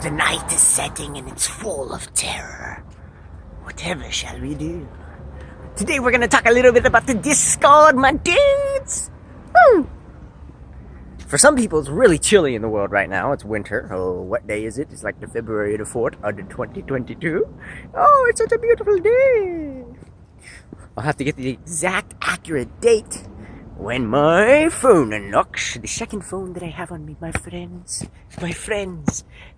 The night is setting and it's full of terror. Whatever shall we do? Today we're gonna talk a little bit about the Discord, my dudes! Woo! For some people, it's really chilly in the world right now. It's winter. Oh, what day is it? It's like the February the 4th of 2022. Oh, it's such a beautiful day. I'll have to get the exact accurate date when my phone unlocks. The second phone that I have on me, my friends.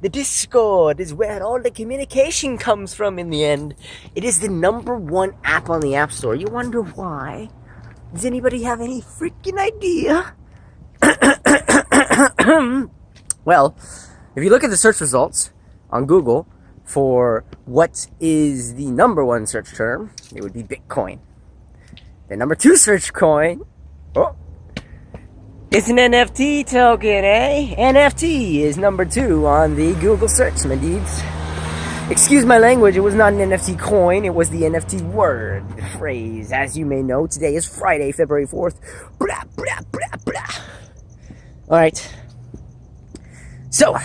The Discord is where all the communication comes from in the end. It is the #1 app on the App Store. You wonder why? Does anybody have any freaking idea? Well, if you look at the search results on Google for what is the #1 search term, it would be Bitcoin. The #2 search coin, it's an NFT token, eh? NFT is #2 on the Google search, my dudes. Excuse my language, it was not an NFT coin, it was the NFT word, the phrase. As you may know, today is Friday, February 4th. Blah, blah, blah, blah. Alright. So,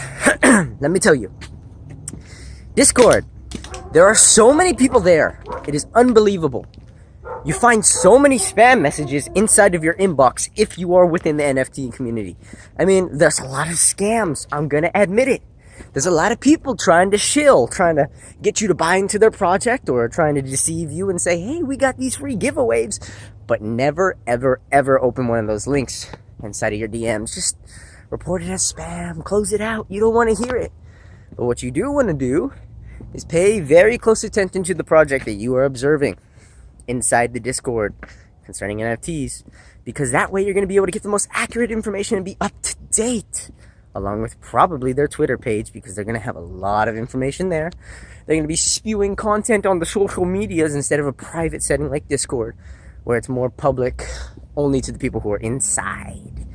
let me tell you. Discord. There are so many people there. It is unbelievable. You find so many spam messages inside of your inbox if you are within the NFT community. I mean, there's a lot of scams. I'm gonna admit it. There's a lot of people trying to shill, trying to get you to buy into their project or trying to deceive you and say, hey, we got these free giveaways. But never, ever, ever open one of those links inside of your DMs. Just report it as spam. Close it out. You don't want to hear it. But what you do want to do is pay very close attention to the project that you are observing inside the Discord concerning NFTs, because that way you're going to be able to get the most accurate information and be up to date, along with probably their Twitter page, because they're going to have a lot of information there. They're going to be spewing content on the social medias instead of a private setting like Discord, where it's more public only to the people who are inside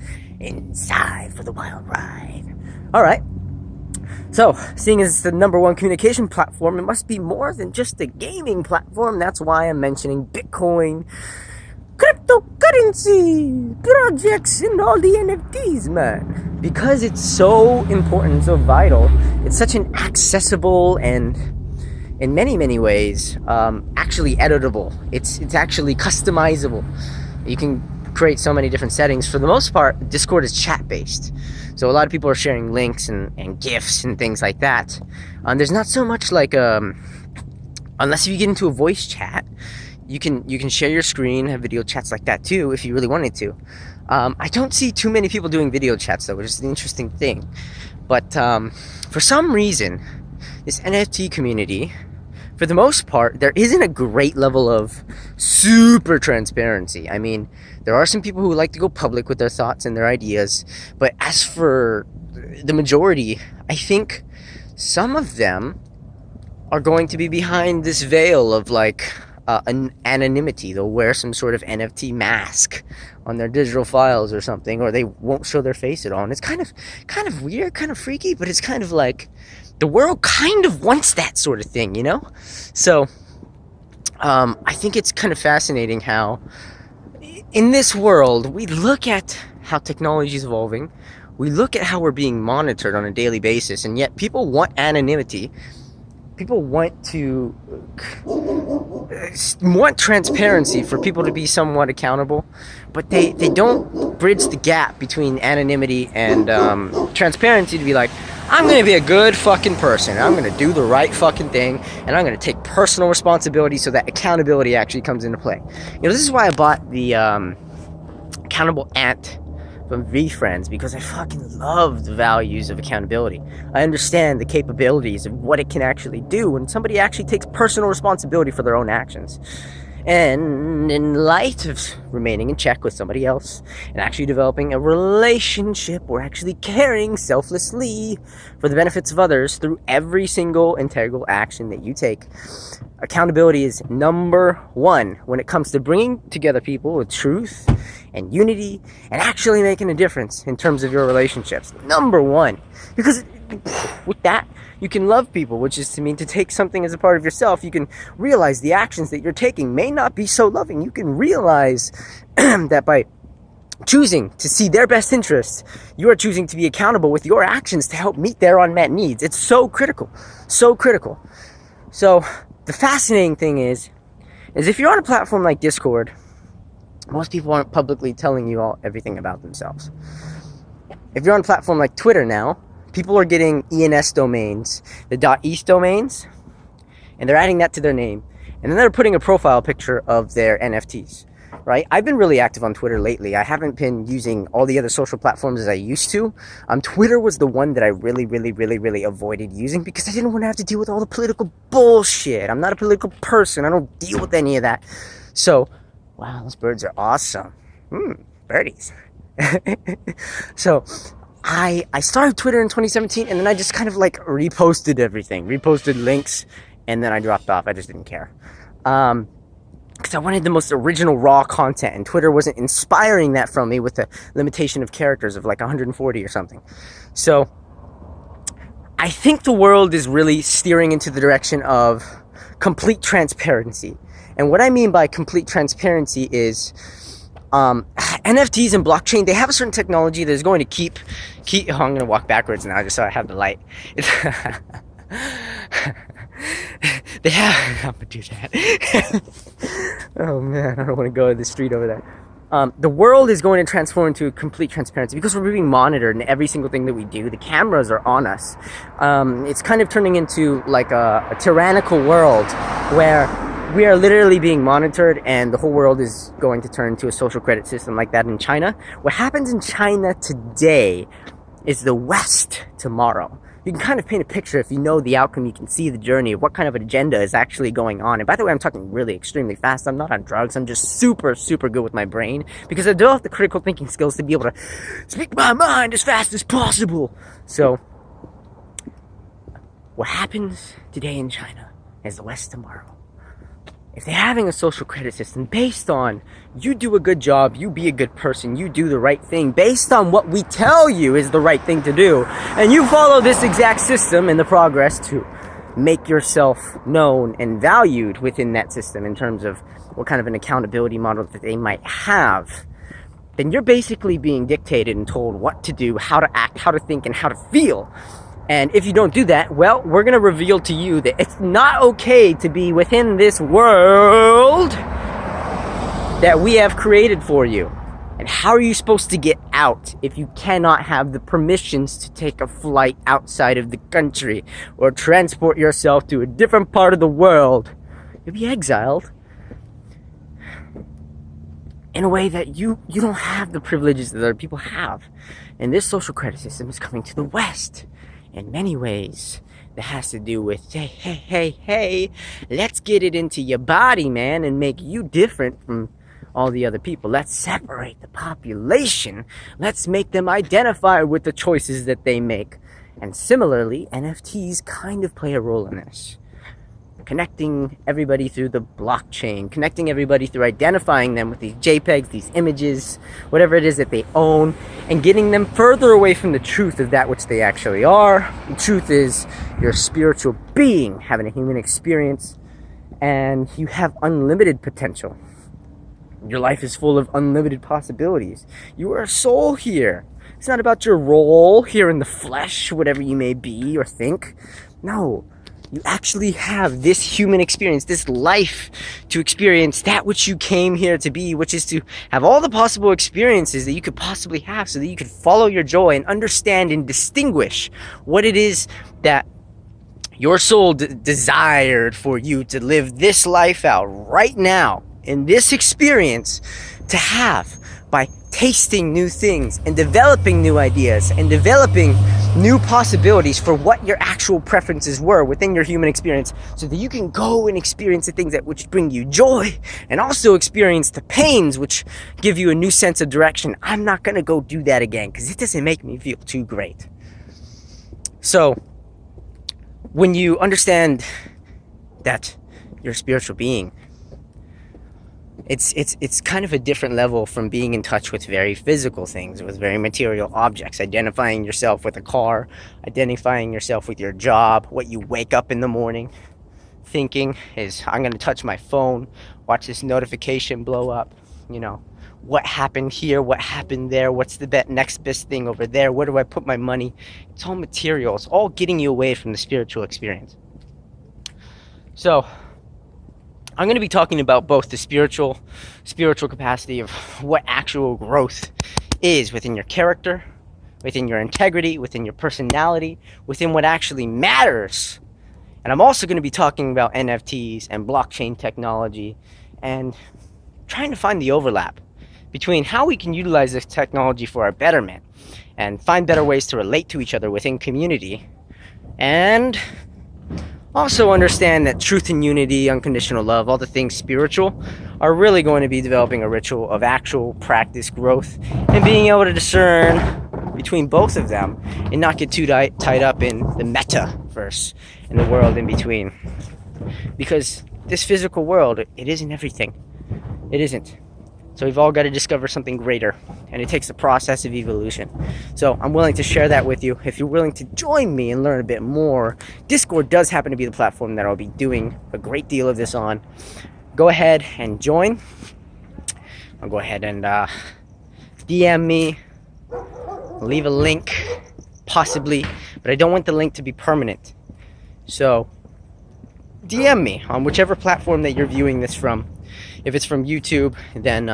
for the wild ride. All right. So, seeing as it's the #1 communication platform, it must be more than just a gaming platform. That's why I'm mentioning Bitcoin, cryptocurrency, projects, and all the NFTs, man. Because it's so important, so vital. It's such an accessible and, in many, many ways, actually editable. It's actually customizable. You can create so many different settings. For the most part, Discord is chat-based. So a lot of people are sharing links and GIFs and things like that. There's not so much like, unless you get into a voice chat, you can share your screen, have video chats like that too, if you really wanted to. I don't see too many people doing video chats though, which is an interesting thing. But for some reason, this NFT community, for the most part, there isn't a great level of super transparency. I mean, there are some people who like to go public with their thoughts and their ideas, but as for the majority, I think some of them are going to be behind this veil of like an anonymity. They'll wear some sort of NFT mask on their digital files or something, or they won't show their face at all. And it's kind of weird, kind of freaky, but it's kind of like the world kind of wants that sort of thing, you know? So, I think it's kind of fascinating how in this world, we look at how technology is evolving, we look at how we're being monitored on a daily basis, and yet people want anonymity. People want transparency for people to be somewhat accountable, but they don't bridge the gap between anonymity and transparency to be like, I'm going to be a good fucking person. I'm going to do the right fucking thing, and I'm going to take personal responsibility so that accountability actually comes into play. You know, this is why I bought the Accountable Ant from VFriends, because I fucking love the values of accountability. I understand the capabilities of what it can actually do when somebody actually takes personal responsibility for their own actions. And in light of remaining in check with somebody else and actually developing a relationship or actually caring selflessly for the benefits of others through every single integral action that you take, accountability is #1 when it comes to bringing together people with truth and unity and actually making a difference in terms of your relationships. #1. Because with that, you can love people, which is to mean to take something as a part of yourself. You can realize the actions that you're taking may not be so loving. You can realize that by choosing to see their best interests. You are choosing to be accountable with your actions to help meet their unmet needs. It's so critical, so critical. So the fascinating thing is if you're on a platform like Discord, most people aren't publicly telling you everything about themselves. If you're on a platform like Twitter now, people are getting ENS domains, the .eth domains, and they're adding that to their name. And then they're putting a profile picture of their NFTs, right? I've been really active on Twitter lately. I haven't been using all the other social platforms as I used to. Twitter was the one that I really avoided using because I didn't want to have to deal with all the political bullshit. I'm not a political person. I don't deal with any of that. So, wow, those birds are awesome. Birdies. So, I started Twitter in 2017, and then I just kind of like reposted everything, reposted links, and then I dropped off. I just didn't care. Because I wanted the most original raw content, and Twitter wasn't inspiring that from me with a limitation of characters of like 140 or something. So I think the world is really steering into the direction of complete transparency. And what I mean by complete transparency is NFTs and blockchain, they have a certain technology that is going to keep oh, I'm going to walk backwards now just so I have the light. They have, I'm going to do that. Oh man, I don't want to go to the street over there. The world is going to transform into complete transparency because we're being monitored in every single thing that we do. The cameras are on us. It's kind of turning into like a tyrannical world where we are literally being monitored, and the whole world is going to turn into a social credit system like that in China. What happens in China today is the West tomorrow. You can kind of paint a picture if you know the outcome. You can see the journey of what kind of agenda is actually going on. And by the way, I'm talking really extremely fast. I'm not on drugs. I'm just super good with my brain because I developed the critical thinking skills to be able to speak my mind as fast as possible. So what happens today in China is the West tomorrow. If they're having a social credit system based on you do a good job, you be a good person, you do the right thing based on what we tell you is the right thing to do, and you follow this exact system in the progress to make yourself known and valued within that system in terms of what kind of an accountability model that they might have, then you're basically being dictated and told what to do, how to act, how to think, and how to feel. And if you don't do that, well, we're going to reveal to you that it's not okay to be within this world that we have created for you. And how are you supposed to get out if you cannot have the permissions to take a flight outside of the country or transport yourself to a different part of the world? You'll be exiled in a way that you don't have the privileges that other people have. And this social credit system is coming to the West. In many ways, that has to do with, hey, let's get it into your body, man, and make you different from all the other people. Let's separate the population. Let's make them identify with the choices that they make. And similarly, NFTs kind of play a role in this. Connecting everybody through the blockchain, connecting everybody through identifying them with these JPEGs, these images, whatever it is that they own, and getting them further away from the truth of that which they actually are. The truth is you're a spiritual being having a human experience, and you have unlimited potential. Your life is full of unlimited possibilities. You are a soul here. It's not about your role here in the flesh, whatever you may be or think. No. You actually have this human experience, this life to experience that which you came here to be, which is to have all the possible experiences that you could possibly have so that you could follow your joy and understand and distinguish what it is that your soul desired for you to live this life out right now in this experience to have by tasting new things and developing new ideas and developing new possibilities for what your actual preferences were within your human experience so that you can go and experience the things that which bring you joy and also experience the pains which give you a new sense of direction. I'm not going to go do that again because it doesn't make me feel too great. So when you understand that you're a spiritual being, it's kind of a different level from being in touch with very physical things, with very material objects, identifying yourself with a car, identifying yourself with your job, what you wake up in the morning thinking is, I'm going to touch my phone, watch this notification blow up, what happened here, what happened there, what's the next best thing over there, where do I put my money. It's all material. It's all getting you away from the spiritual experience. So I'm going to be talking about both the spiritual capacity of what actual growth is within your character, within your integrity, within your personality, within what actually matters. And I'm also going to be talking about NFTs and blockchain technology and trying to find the overlap between how we can utilize this technology for our betterment and find better ways to relate to each other within community, and also understand that truth and unity, unconditional love, all the things spiritual are really going to be developing a ritual of actual practice growth and being able to discern between both of them and not get too tied up in the metaverse and the world in between. Because this physical world, it isn't everything. It isn't. So we've all got to discover something greater, and it takes the process of evolution. So I'm willing to share that with you. If you're willing to join me and learn a bit more, Discord does happen to be the platform that I'll be doing a great deal of this on. Go ahead and join. I'll go ahead and DM me, leave a link, possibly, but I don't want the link to be permanent. So DM me on whichever platform that you're viewing this from. If it's from YouTube, then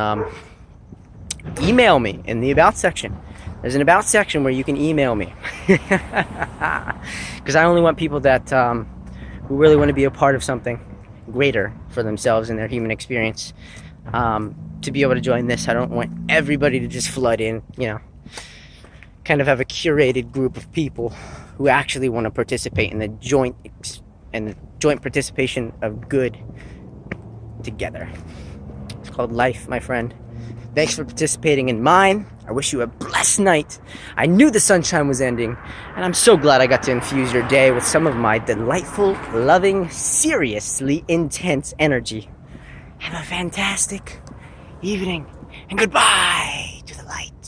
email me in the About section. There's an About section where you can email me. Because I only want people that who really want to be a part of something greater for themselves and their human experience to be able to join this. I don't want everybody to just flood in, kind of have a curated group of people who actually want to participate in the joint participation of good together. It's called life, my friend. Thanks for participating in mine. I wish you a blessed night. I knew the sunshine was ending, and I'm so glad I got to infuse your day with some of my delightful, loving, seriously intense energy. Have a fantastic evening, and goodbye to the light.